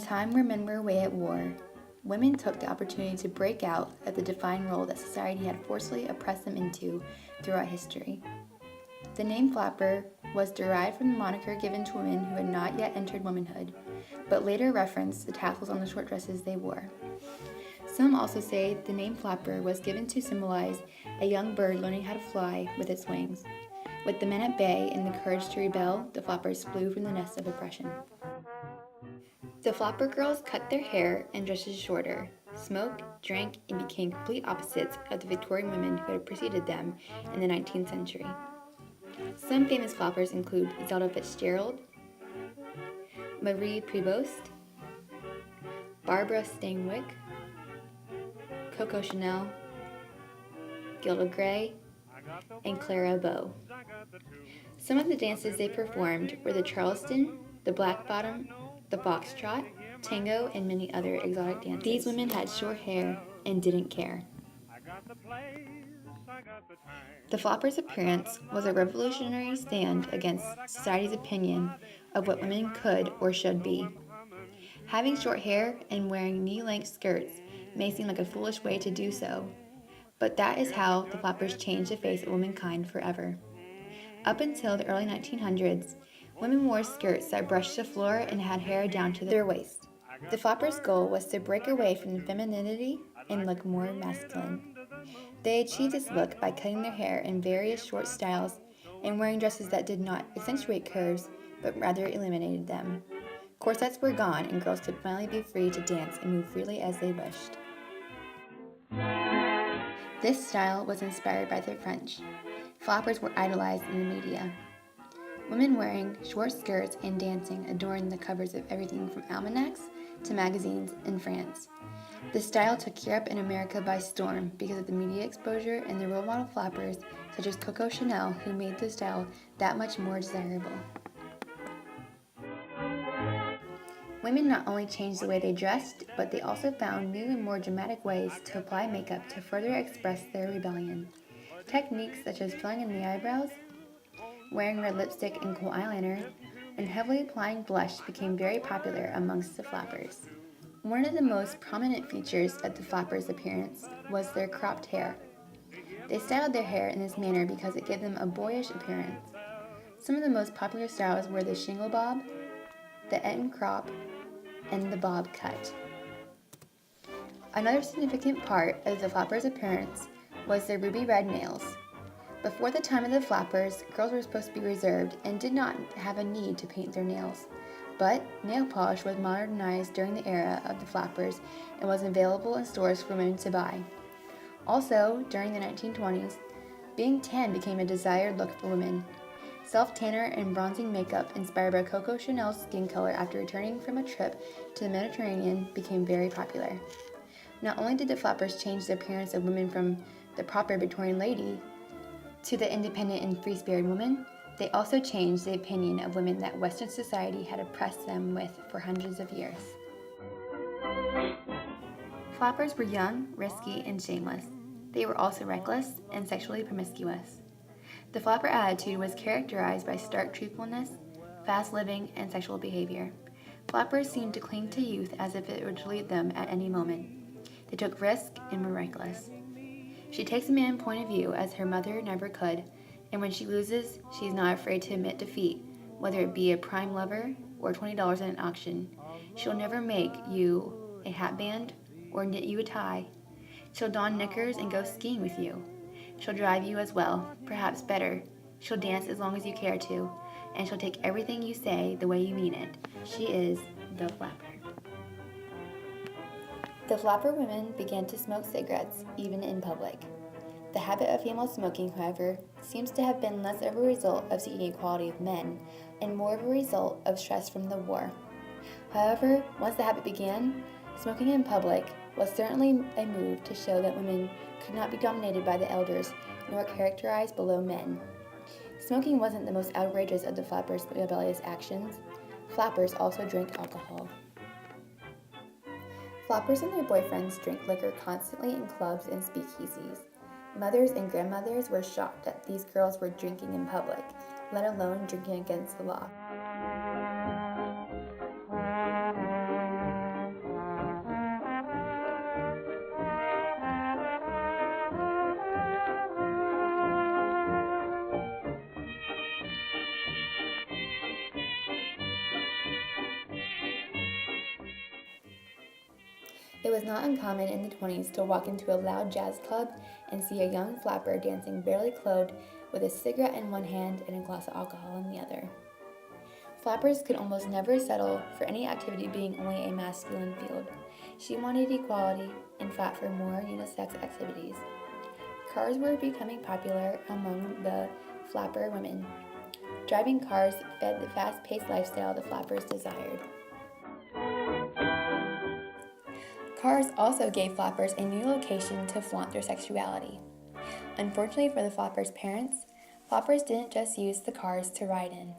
a time where men were away at war, women took the opportunity to break out of the defined role that society had forcibly oppressed them into throughout history. The name flapper was derived from the moniker given to women who had not yet entered womanhood, but later referenced the tassels on the short dresses they wore. Some also say the name flapper was given to symbolize a young bird learning how to fly with its wings. With the men at bay and the courage to rebel, the flappers flew from the nest of oppression. The flapper girls cut their hair and dresses shorter, smoked, drank, and became complete opposites of the Victorian women who had preceded them in the 19th century. Some famous flappers include Zelda Fitzgerald, Marie Prevost, Barbara Stanwyck, Coco Chanel, Gilda Gray, and Clara Bow. Some of the dances they performed were the Charleston, the Black Bottom, the Foxtrot, Tango, and many other exotic dances. These women had short hair and didn't care. The flapper's appearance was a revolutionary stand against society's opinion of what women could or should be. Having short hair and wearing knee-length skirts may seem like a foolish way to do so, but that is how the flappers changed the face of womankind forever. Up until the early 1900s, women wore skirts that brushed the floor and had hair down to their waist. The flappers' goal was to break away from femininity and look more masculine. They achieved this look by cutting their hair in various short styles and wearing dresses that did not accentuate curves, but rather eliminated them. Corsets were gone, and girls could finally be free to dance and move freely as they wished. This style was inspired by the French. Flappers were idolized in the media. Women wearing short skirts and dancing adorned the covers of everything from almanacs to magazines in France. The style took Europe and America by storm because of the media exposure and the role model flappers such as Coco Chanel, who made the style that much more desirable. Women not only changed the way they dressed, but they also found new and more dramatic ways to apply makeup to further express their rebellion. Techniques such as filling in the eyebrows, wearing red lipstick and cool eyeliner, and heavily applying blush became very popular amongst the flappers. One of the most prominent features of the flappers' appearance was their cropped hair. They styled their hair in this manner because it gave them a boyish appearance. Some of the most popular styles were the shingle bob, the Eton crop, and the bob cut. Another significant part of the flappers' appearance was their ruby red nails. Before the time of the flappers, girls were supposed to be reserved and did not have a need to paint their nails. But nail polish was modernized during the era of the flappers and was available in stores for women to buy. Also, during the 1920s, being tan became a desired look for women. Self-tanner and bronzing makeup inspired by Coco Chanel's skin color after returning from a trip to the Mediterranean became very popular. Not only did the flappers change the appearance of women from the proper Victorian lady to the independent and free-spirited woman, they also changed the opinion of women that Western society had oppressed them with for hundreds of years. Flappers were young, risky, and shameless. They were also reckless and sexually promiscuous. The flapper attitude was characterized by stark truthfulness, fast living, and sexual behavior. Flappers seemed to cling to youth as if it would leave them at any moment. They took risks and were reckless. She takes a man's point of view as her mother never could, and when she loses, she is not afraid to admit defeat, whether it be a prime lover or $20 in an auction. She'll never make you a hatband or knit you a tie. She'll don knickers and go skiing with you. She'll drive you as well, perhaps better. She'll dance as long as you care to, and she'll take everything you say the way you mean it. She is the flapper. The flapper women began to smoke cigarettes, even in public. The habit of female smoking, however, seems to have been less of a result of seeking equality of men and more of a result of stress from the war. However, once the habit began, smoking in public was certainly a move to show that women could not be dominated by the elders nor characterized below men. Smoking wasn't the most outrageous of the flappers' rebellious actions. Flappers also drank alcohol. Flappers and their boyfriends drank liquor constantly in clubs and speakeasies. Mothers and grandmothers were shocked that these girls were drinking in public, let alone drinking against the law. It was not uncommon in the 20s to walk into a loud jazz club and see a young flapper dancing barely clothed with a cigarette in one hand and a glass of alcohol in the other. Flappers could almost never settle for any activity being only a masculine field. She wanted equality and fought for more unisex activities. Cars were becoming popular among the flapper women. Driving cars fed the fast-paced lifestyle the flappers desired. Cars also gave flappers a new location to flaunt their sexuality. Unfortunately for the flappers' parents, flappers didn't just use the cars to ride in.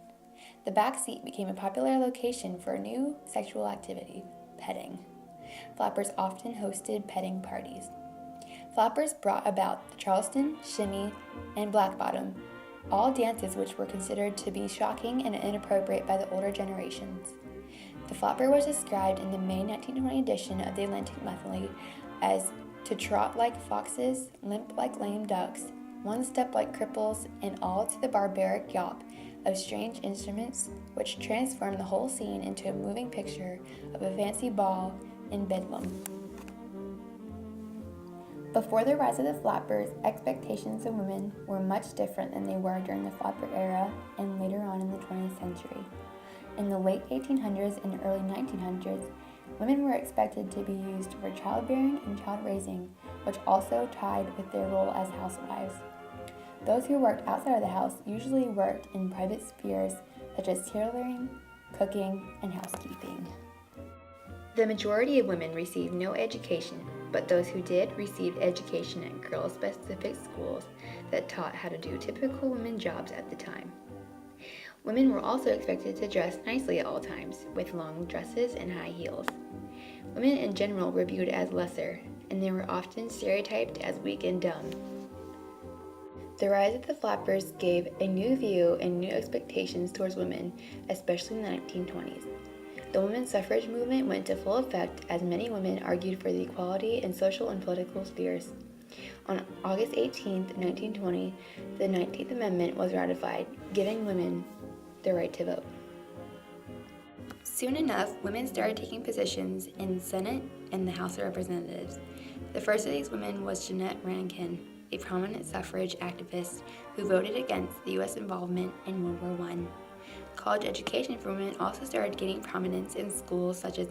The back seat became a popular location for a new sexual activity, petting. Flappers often hosted petting parties. Flappers brought about the Charleston, Shimmy, and Black Bottom, all dances which were considered to be shocking and inappropriate by the older generations. The flapper was described in the May 1920 edition of the Atlantic Monthly as to trot like foxes, limp like lame ducks, one step like cripples, and all to the barbaric yawp of strange instruments which transformed the whole scene into a moving picture of a fancy ball in Bedlam. Before the rise of the flappers, expectations of women were much different than they were during the flapper era and later on in the 20th century. In the late 1800s and early 1900s, women were expected to be used for childbearing and child raising, which also tied with their role as housewives. Those who worked outside of the house usually worked in private spheres such as tailoring, cooking, and housekeeping. The majority of women received no education, but those who did received education at girl-specific schools that taught how to do typical women jobs at the time. Women were also expected to dress nicely at all times, with long dresses and high heels. Women in general were viewed as lesser, and they were often stereotyped as weak and dumb. The rise of the flappers gave a new view and new expectations towards women, especially in the 1920s. The women's suffrage movement went into full effect as many women argued for the equality in social and political spheres. On August 18, 1920, the 19th Amendment was ratified, giving women the right to vote. Soon enough, women started taking positions in the Senate and the House of Representatives. The first of these women was Jeannette Rankin, a prominent suffrage activist who voted against the U.S. involvement in World War I. College education for women also started gaining prominence in schools such as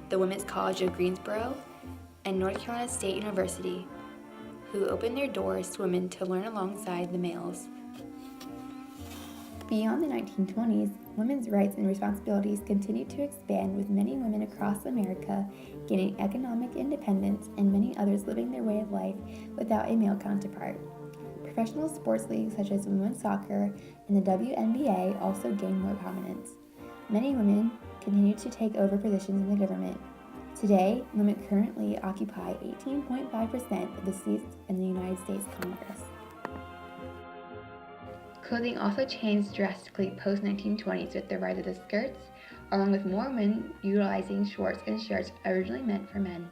the Women's College of Greensboro and North Carolina State University, who opened their doors to women to learn alongside the males. Beyond the 1920s, women's rights and responsibilities continued to expand, with many women across America gaining economic independence and many others living their way of life without a male counterpart. Professional sports leagues such as women's soccer and the WNBA also gained more prominence. Many women continued to take over positions in the government. Today, women currently occupy 18.5% of the seats in the United States Congress. Clothing also changed drastically post-1920s with the rise of the skirts, along with more women utilizing shorts and shirts originally meant for men.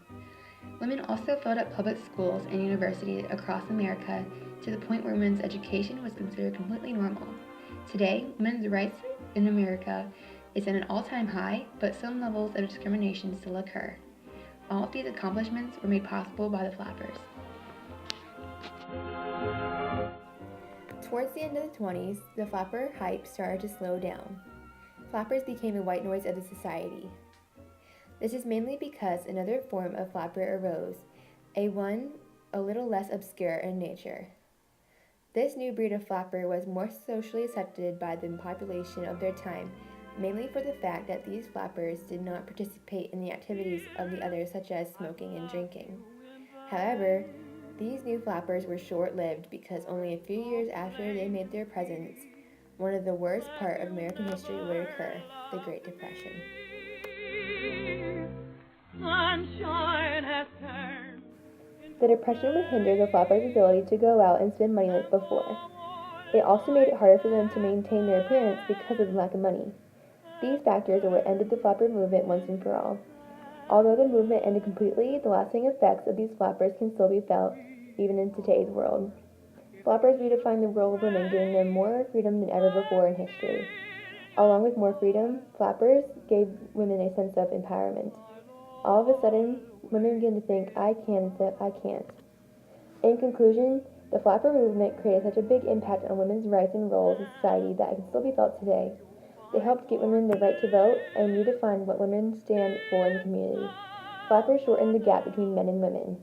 Women also filled up public schools and universities across America to the point where women's education was considered completely normal. Today, women's rights in America is at an all-time high, but some levels of discrimination still occur. All of these accomplishments were made possible by the flappers. Towards the end of the 20s, the flapper hype started to slow down. Flappers became a white noise of the society. This is mainly because another form of flapper arose, one a little less obscure in nature. This new breed of flapper was more socially accepted by the population of their time, mainly for the fact that these flappers did not participate in the activities of the others, such as smoking and drinking. However, these new flappers were short-lived because only a few years after they made their presence, one of the worst part of American history would occur, the Great Depression. The Depression would hinder the flappers' ability to go out and spend money like before. It also made it harder for them to maintain their appearance because of the lack of money. These factors are what ended the flapper movement once and for all. Although the movement ended completely, the lasting effects of these flappers can still be felt, even in today's world. Flappers redefined the role of women, giving them more freedom than ever before in history. Along with more freedom, flappers gave women a sense of empowerment. All of a sudden, women began to think, I can instead of I can't. In conclusion, the flapper movement created such a big impact on women's rights and roles in society that it can still be felt today. They helped give women the right to vote and redefined what women stand for in the community. Flappers shortened the gap between men and women.